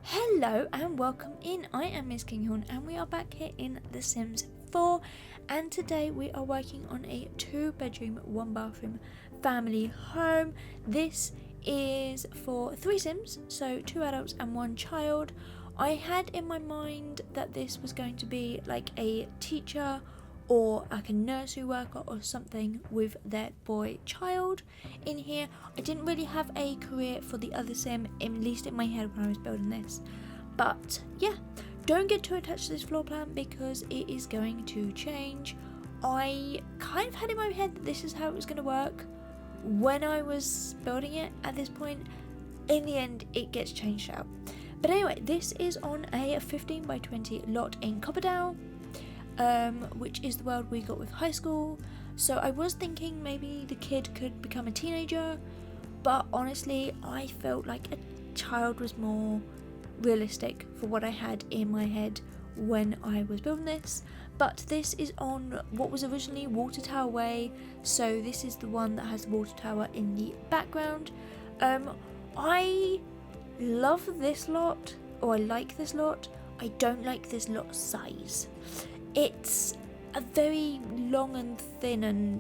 Hello and welcome in. I am Miss Kinghorn and we are back here in The Sims 4, and today we are working on a 2-bedroom 1-bathroom family home. This is for 3 Sims, so 2 adults and 1 child. I had in my mind that this was going to be like a teacher or like a nursery worker or something with their boy child in here. I didn't really have a career for the other sim, at least in my head when I was building this. But yeah, don't get too attached to this floor plan because it is going to change. I kind of had in my head that this is how it was going to work when I was building it at this point. In the end, it gets changed out. But anyway, this is on a 15 by 20 lot in Copperdale, which is the world we got with high school. So I was thinking maybe the kid could become a teenager, but honestly I felt like a child was more realistic for what I had in my head when I was building this. But this is on what was originally Water Tower Way, so this is the one that has the water tower in the background. I love this lot, or I like this lot. I don't like this lot size. It's a very long and thin, and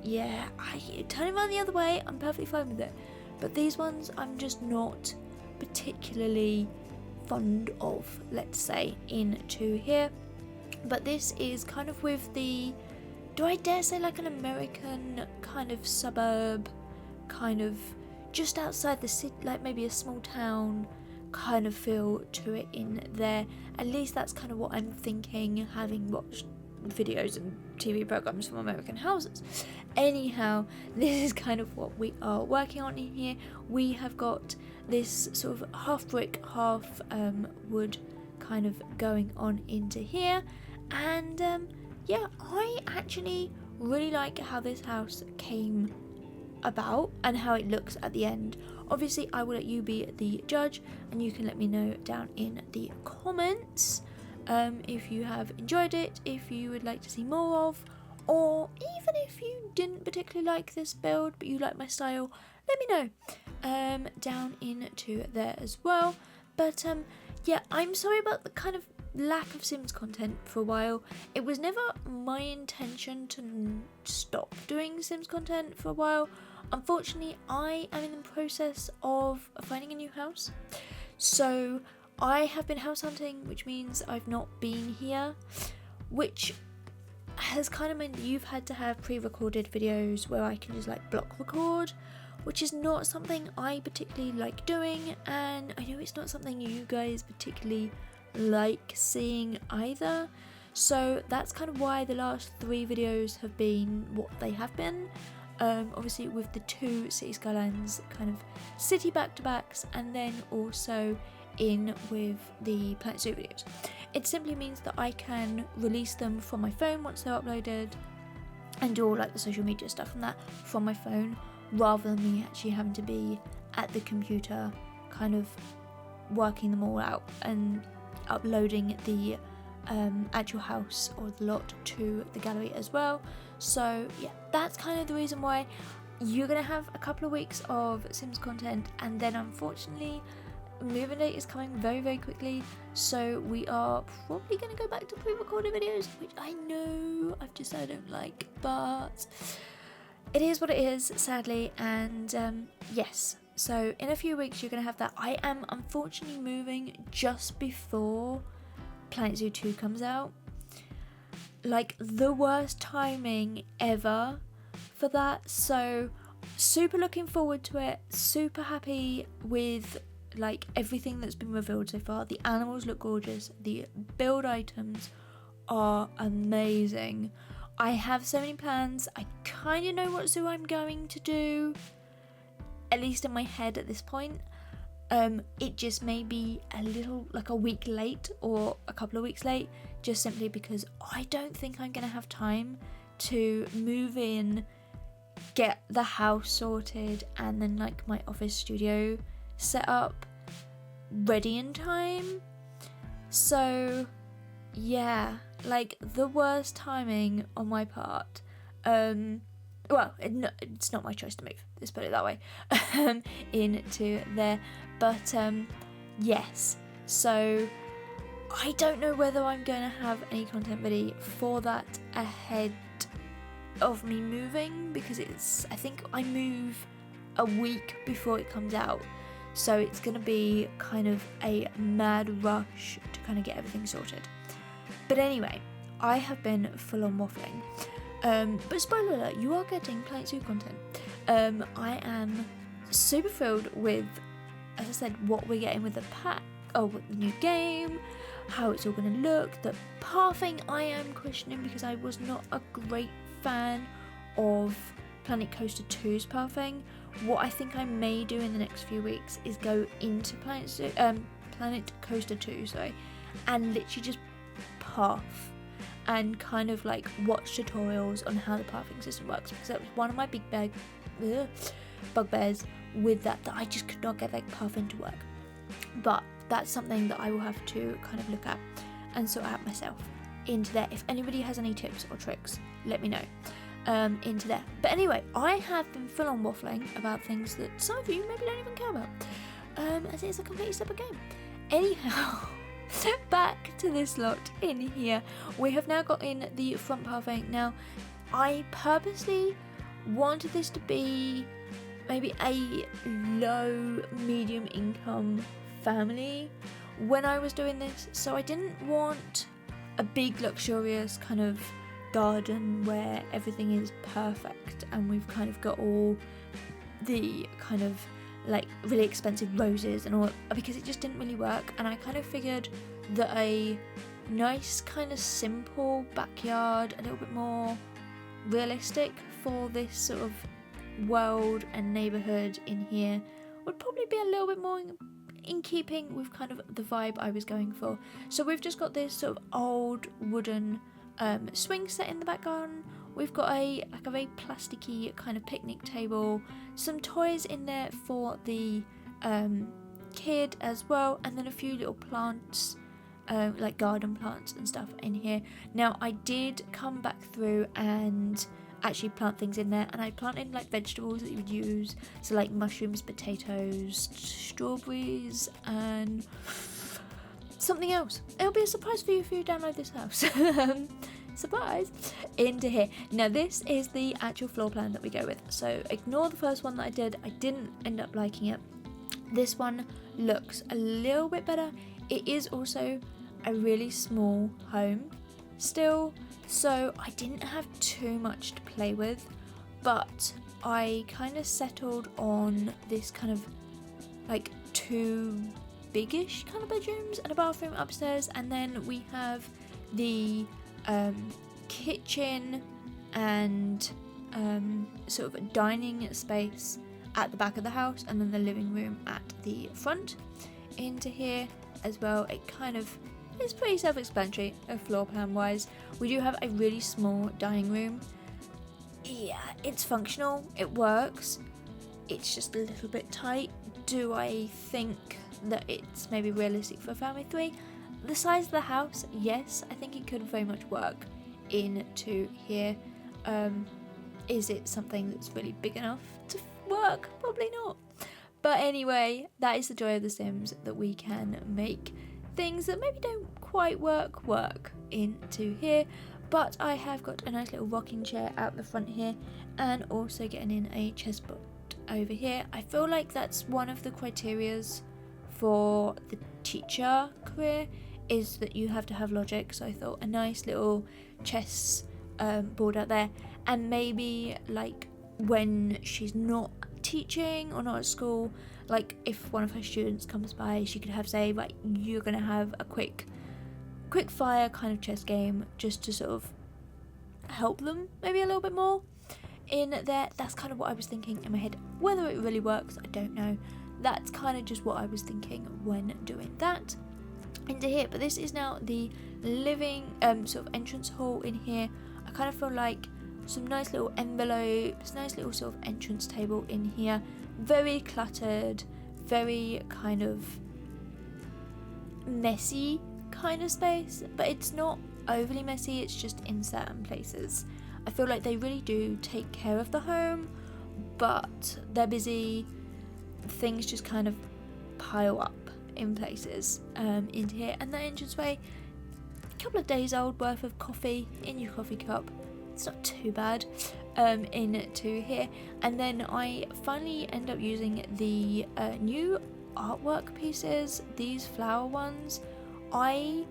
yeah, I turn it around the other way, I'm perfectly fine with it. But these ones I'm just not particularly fond of, let's say, into here. But this is kind of with the, do I dare say, like an American kind of suburb, kind of just outside the city, like maybe a small town kind of feel to it in there. At least that's kind of what I'm thinking, having watched videos and TV programs from American houses. Anyhow, this is kind of what we are working on in here. We have got this sort of half brick, half wood kind of going on into here. And yeah, I actually really like how this house came about and how it looks at the end. Obviously I will let you be the judge, and you can let me know down in the comments if you have enjoyed it, if you would like to see more of, or even if you didn't particularly like this build but you like my style, let me know down into there as well. But yeah, I'm sorry about the kind of lack of Sims content for a while. It was never my intention to stop doing Sims content for a while. Unfortunately, I am in the process of finding a new house, so I have been house hunting, which means I've not been here, which has kind of meant you've had to have pre-recorded videos where I can just like block record, which is not something I particularly like doing, and I know it's not something you guys particularly like seeing either. So that's kind of why the last 3 videos have been what they have been. Obviously with the 2 City Skylines kind of city back-to-backs, and then also in with the Planet Zoo videos. It simply means that I can release them from my phone once they're uploaded, and do all like the social media stuff from that from my phone, rather than me actually having to be at the computer kind of working them all out and uploading the actual house or the lot to the gallery as well. So yeah, that's kind of the reason why you're gonna have a couple of weeks of Sims content, and then unfortunately moving date is coming very, very quickly, so we are probably gonna go back to pre-recorded videos, which I know I've just said I don't like, but it is what it is, sadly. And yes, so in a few weeks you're gonna have that. I am unfortunately moving just before Planet Zoo 2 comes out, like the worst timing ever for that. So super looking forward to it, super happy with like everything that's been revealed so far. The animals look gorgeous, the build items are amazing. I have so many plans. I kind of know what zoo I'm going to do, at least in my head at this point. It just may be a little, like a week late or a couple of weeks late, just simply because I don't think I'm going to have time to move in, get the house sorted, and then like my office studio set up ready in time. So yeah, like the worst timing on my part. Well, it's not my choice to move, let's put it that way, into there. But yes, so I don't know whether I'm going to have any content ready for that ahead of me moving, because I think I move a week before it comes out. So it's going to be kind of a mad rush to kind of get everything sorted. But anyway, I have been full on waffling. But spoiler alert, you are getting Planet Zoo content. I am super thrilled with, as I said, what we're getting with the pack, with the new game, how it's all going to look. The pathing I am questioning, because I was not a great fan of Planet Coaster 2's pathing. What I think I may do in the next few weeks is go into Planet Coaster 2, and literally just path and kind of like watch tutorials on how the pathing system works, because that was one of my big bugbears with that I just could not get that pathing to work. But that's something that I will have to kind of look at and sort out myself into there. If anybody has any tips or tricks, let me know. Into there. But anyway, I have been full on waffling about things that some of you maybe don't even care about, as it is a completely separate game. Anyhow, back to this lot in here. We have now got in the front pathing. Now, I purposely wanted this to be maybe a low, medium income family when I was doing this, so I didn't want a big, luxurious kind of garden where everything is perfect and we've kind of got all the kind of like really expensive roses and all, because it just didn't really work. And I kind of figured that a nice kind of simple backyard, a little bit more realistic for this sort of world and neighbourhood in here, would probably be a little bit more in keeping with kind of the vibe I was going for. So we've just got this sort of old wooden swing set in the back garden. We've got a very plasticky kind of picnic table, some toys in there for the kid as well, and then a few little plants, like garden plants and stuff in here. Now I did come back through and actually plant things in there, and I planted like vegetables that you would use, so like mushrooms, potatoes, strawberries, and something else. It'll be a surprise for you if you download this house. Surprise! Into here. Now this is the actual floor plan that we go with, so ignore the first one that I did. I didn't end up liking it. This one looks a little bit better. It is also a really small home still, so I didn't have too much to play with, but I kind of settled on this kind of like two biggish kind of bedrooms and a bathroom upstairs, and then we have the kitchen and sort of a dining space at the back of the house, and then the living room at the front into here as well. It kind of is pretty self-explanatory floor plan wise. We do have a really small dining room. Yeah, it's functional, it works, it's just a little bit tight. Do I think that it's maybe realistic for a family 3? The size of the house, yes, I think it could very much work into here. Is it something that's really big enough to work? Probably not. But anyway, that is the joy of The Sims, that we can make things that maybe don't quite work into here. But I have got a nice little rocking chair out the front here, and also getting in a chessboard over here. I feel like that's one of the criterias for the teacher career, is that you have to have logic. So I thought a nice little chess board out there, and maybe like when she's not teaching or not at school, like if one of her students comes by, she could have say, like, you're gonna have a quick fire kind of chess game, just to sort of help them maybe a little bit more in there. That's kind of what I was thinking in my head. Whether it really works, I don't know. That's kind of just what I was thinking when doing that into here. But this is now the living sort of entrance hall in here. I kind of feel like some nice little envelopes, nice little sort of entrance table in here. Very cluttered, very kind of messy kind of space, but it's not overly messy, it's just in certain places. I feel like they really do take care of the home, but they're busy, things just kind of pile up in places into here. And the entranceway, a couple of days old worth of coffee in your coffee cup, it's not too bad, into here. And then I finally end up using the new artwork pieces, these flower ones. I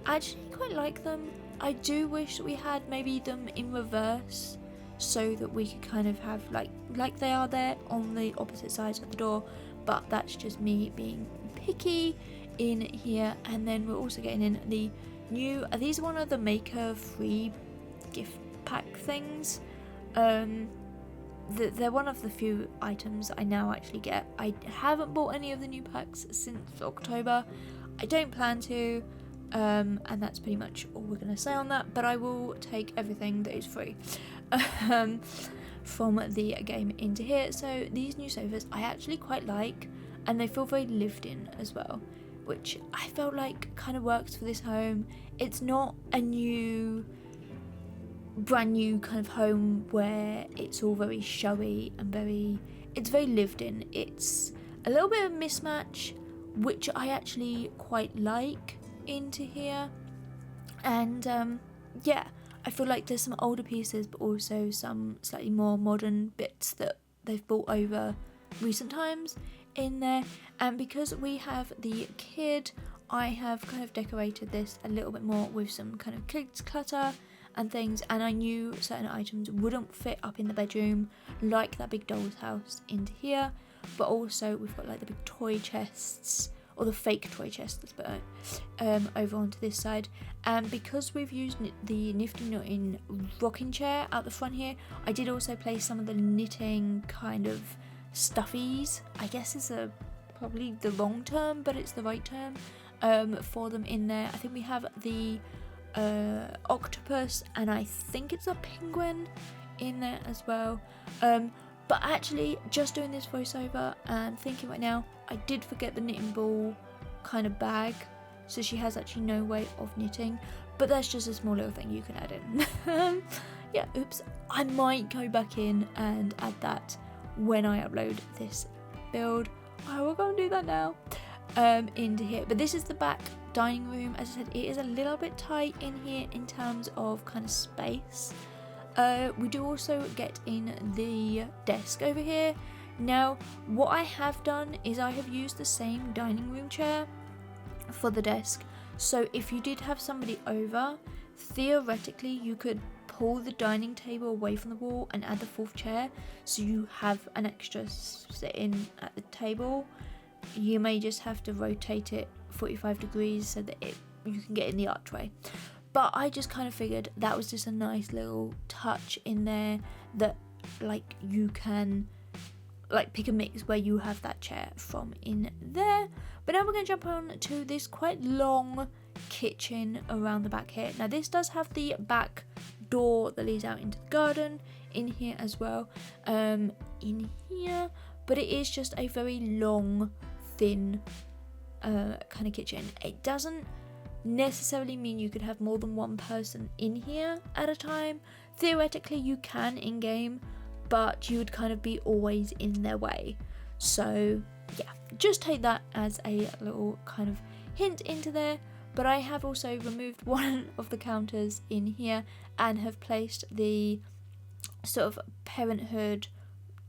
actually quite like them. I do wish that we had maybe them in reverse, so that we could kind of have like they are there on the opposite sides of the door, but that's just me being picky in here. And then we're also getting in the new, these are one of the maker free gift pack things. They're one of the few items I now actually get. I haven't bought any of the new packs since October. I don't plan to, and that's pretty much all we're going to say on that, but I will take everything that is free from the game into here. So these new sofas I actually quite like, and they feel very lived in as well, which I felt like kind of works for this home. It's not a brand new kind of home where it's all very showy and it's very lived in. It's a little bit of a mismatch, which I actually quite like into here. And yeah, I feel like there's some older pieces, but also some slightly more modern bits that they've brought over recent times in there. And because we have the kid, I have kind of decorated this a little bit more with some kind of kids clutter and things, and I knew certain items wouldn't fit up in the bedroom, like that big doll's house into here, but also we've got like the big toy chests, or the fake toy chests, but over onto this side. And because we've used the Nifty Knitting rocking chair out the front here, I did also place some of the knitting kind of stuffies, I guess is probably the wrong term, but it's the right term, for them in there. I think we have the octopus, and I think it's a penguin in there as well. But actually, just doing this voiceover and thinking right now, I did forget the knitting ball kind of bag, so she has actually no way of knitting, but that's just a small little thing you can add in. Yeah, oops, I might go back in and add that when I upload this build. I will go and do that now, into here. But this is the back dining room. As I said, it is a little bit tight in here in terms of kind of space. We do also get in the desk over here. Now, what I have done is I have used the same dining room chair for the desk. So if you did have somebody over, theoretically you could pull the dining table away from the wall and add the fourth chair, so you have an extra sit-in at the table. You may just have to rotate it 45 degrees so that you can get in the archway. But I just kind of figured that was just a nice little touch in there, that like you can like pick a mix where you have that chair from in there. But now we're going to jump on to this quite long kitchen around the back here. Now this does have the back door that leads out into the garden in here as well, in here, but it is just a very long, thin kind of kitchen. It doesn't necessarily mean you could have more than one person in here at a time. Theoretically you can in game, but you would kind of be always in their way. So yeah, just take that as a little kind of hint into there. But I have also removed one of the counters in here and have placed the sort of parenthood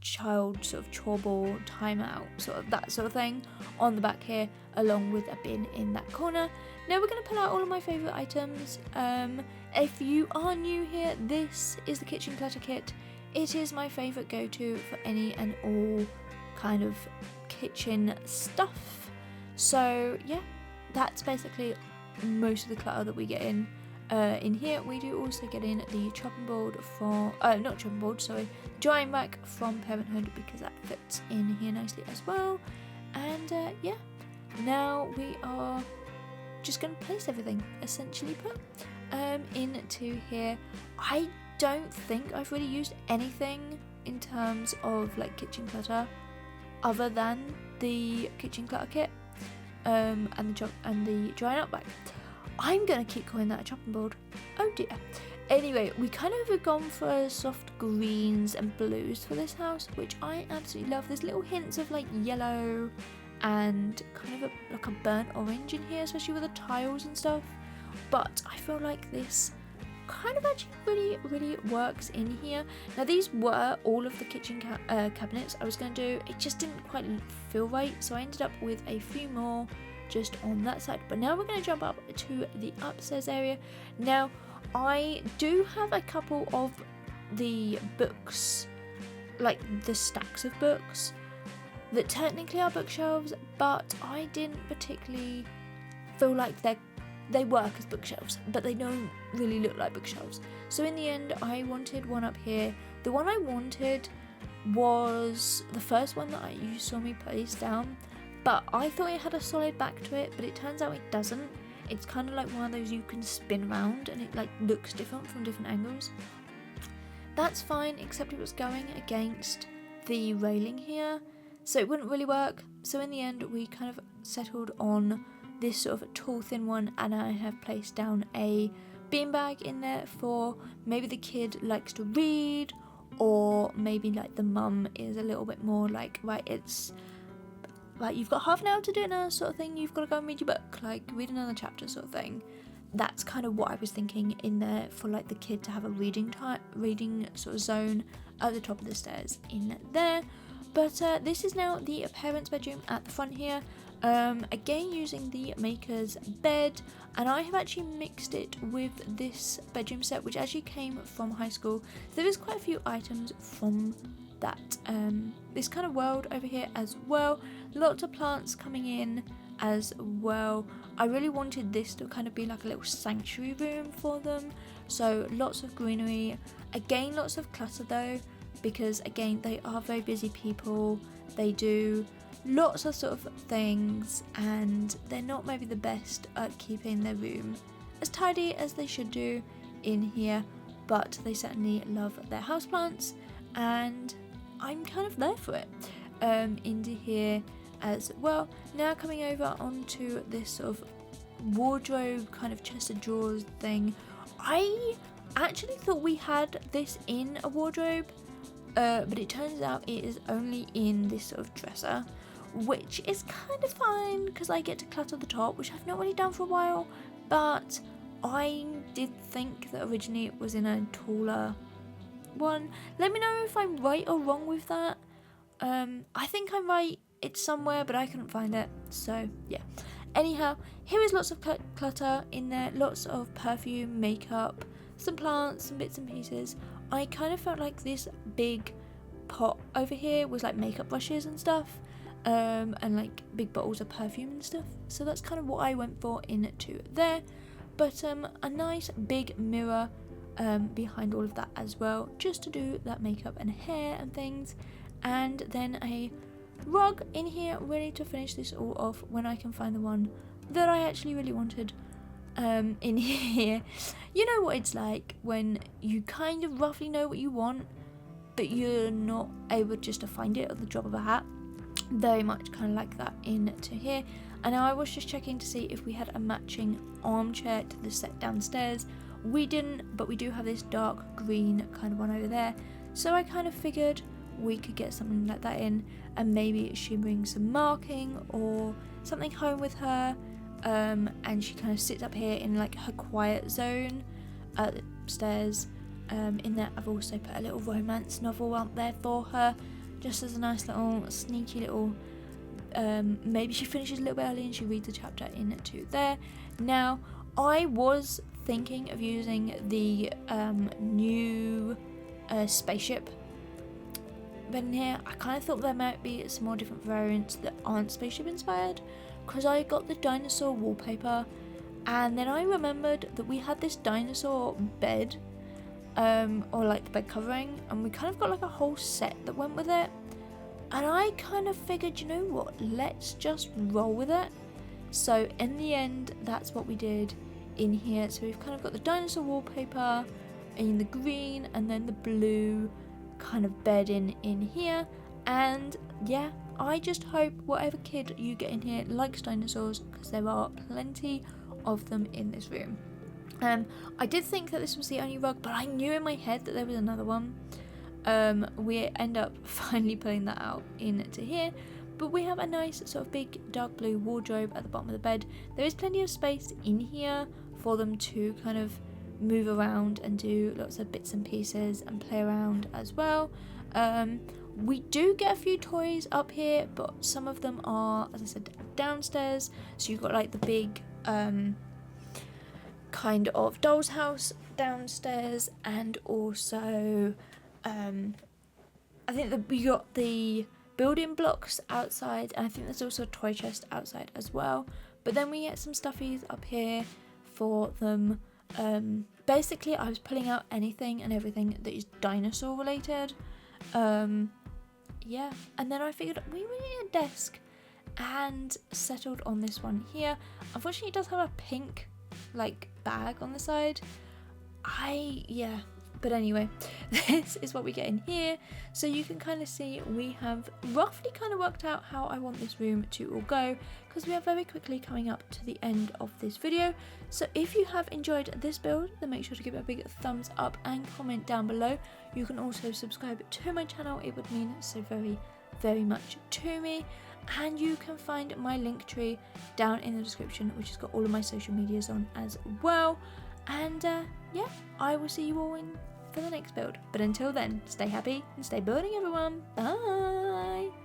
child sort of chore ball timeout, sort of that sort of thing on the back here, along with a bin in that corner. Now we're going to pull out all of my favourite items. If you are new here, this is the kitchen clutter kit. It is my favourite go-to for any and all kind of kitchen stuff. So yeah, that's basically most of the clutter that we get in here. We do also get in the chopping board from not chopping board, sorry, drying rack from Parenthood, because that fits in here nicely as well. And yeah, now we are just going to place everything essentially put into here. I don't think I've really used anything in terms of like kitchen clutter other than the kitchen clutter kit. and the drying up bag. I'm gonna keep calling that a chopping board. Oh dear. Anyway, we kind of have gone for soft greens and blues for this house, which I absolutely love. There's little hints of like yellow and kind of like a burnt orange in here, especially with the tiles and stuff. But I feel like this kind of actually really works in here. Now these were all of the kitchen cabinets I was going to do. It just didn't quite feel right, so I ended up with a few more just on that side. But now we're going to jump up to the upstairs area. Now I do have a couple of the books, like the stacks of books that technically are bookshelves, but I didn't particularly feel like they work as bookshelves, but they don't really look like bookshelves. So in the end, I wanted one up here. The one I wanted was the first one that you saw me place down, but I thought it had a solid back to it, but it turns out it doesn't. It's kind of like one of those you can spin around and it like looks different from different angles. That's fine, except it was going against the railing here, so it wouldn't really work. So in the end, we kind of settled on this sort of tall thin one, and I have placed down a beanbag in there for maybe the kid likes to read, or maybe like the mum is a little bit more like, right, it's like you've got half an hour to dinner sort of thing, you've got to go and read your book, like read another chapter sort of thing. That's kind of what I was thinking in there, for like the kid to have a reading sort of zone at the top of the stairs in there. But this is now the parents' bedroom at the front here. Again using the maker's bed, and I have actually mixed it with this bedroom set, which actually came from high school. So there is quite a few items from that this kind of world over here as well. Lots of plants coming in as well. I really wanted this to kind of be like a little sanctuary room for them, so lots of greenery. Again, lots of clutter though, because again they are very busy people. They do lots of sort of things, and they're not maybe the best at keeping their room as tidy as they should do in here, but they certainly love their houseplants, and I'm kind of there for it. Into here as well. Now coming over onto this sort of wardrobe kind of chest of drawers thing. I actually thought we had this in a wardrobe, but it turns out it is only in this sort of dresser, which is kind of fine because I get to clutter the top, which I've not really done for a while, but I did think that originally it was in a taller one. Let me know if I'm right or wrong with that. I think I'm right, it's somewhere, but I couldn't find it, so yeah. Anyhow, here is lots of clutter in there, lots of perfume, makeup, some plants, some bits and pieces. I kind of felt like this big pot over here was like makeup brushes and stuff, and like big bottles of perfume and stuff, so that's kind of what I went for into there. But a nice big mirror behind all of that as well, just to do that makeup and hair and things, and then a rug in here ready to finish this all off when I can find the one that I actually really wanted in here. You know what it's like when you kind of roughly know what you want, but you're not able just to find it at the drop of a hat. Very much kind of like that into here. And I was just checking to see if we had a matching armchair to the set downstairs. We didn't, but we do have this dark green kind of one over there, so I kind of figured we could get something like that in, and maybe she brings some marking or something home with her, and she kind of sits up here in like her quiet zone upstairs. In there I've also put a little romance novel out there for her, just as a nice little sneaky little, maybe she finishes a little bit early and she reads a chapter into there. Now I was thinking of using the new spaceship, but in here I kind of thought there might be some more different variants that aren't spaceship inspired, because I got the dinosaur wallpaper, and then I remembered that we had this dinosaur bed, or like the bed covering, and we kind of got like a whole set that went with it, and I kind of figured, you know what, let's just roll with it. So in the end, that's what we did in here. So we've kind of got the dinosaur wallpaper in the green, and then the blue kind of bed in here, and yeah, I just hope whatever kid you get in here likes dinosaurs, because there are plenty of them in this room. I did think that this was the only rug, but I knew in my head that there was another one. We end up finally putting that out into here, but we have a nice sort of big dark blue wardrobe at the bottom of the bed. There is plenty of space in here for them to kind of move around and do lots of bits and pieces and play around as well. We do get a few toys up here, but some of them are, as I said, downstairs. So you've got like the big kind of doll's house downstairs, and also I think that we got the building blocks outside, and I think there's also a toy chest outside as well. But then we get some stuffies up here for them. Basically I was pulling out anything and everything that is dinosaur related. Yeah, and then I figured we need a desk and settled on this one here. Unfortunately it does have a pink like bag on the side. But anyway, this is what we get in here. So you can kind of see we have roughly kind of worked out how I want this room to all go, because we are very quickly coming up to the end of this video. So if you have enjoyed this build, then make sure to give it a big thumbs up and comment down below. You can also subscribe to my channel, it would mean so very, very much to me. And you can find my link tree down in the description, which has got all of my social medias on as well. And yeah, I will see you all for the next build. But until then, stay happy and stay building, everyone. Bye!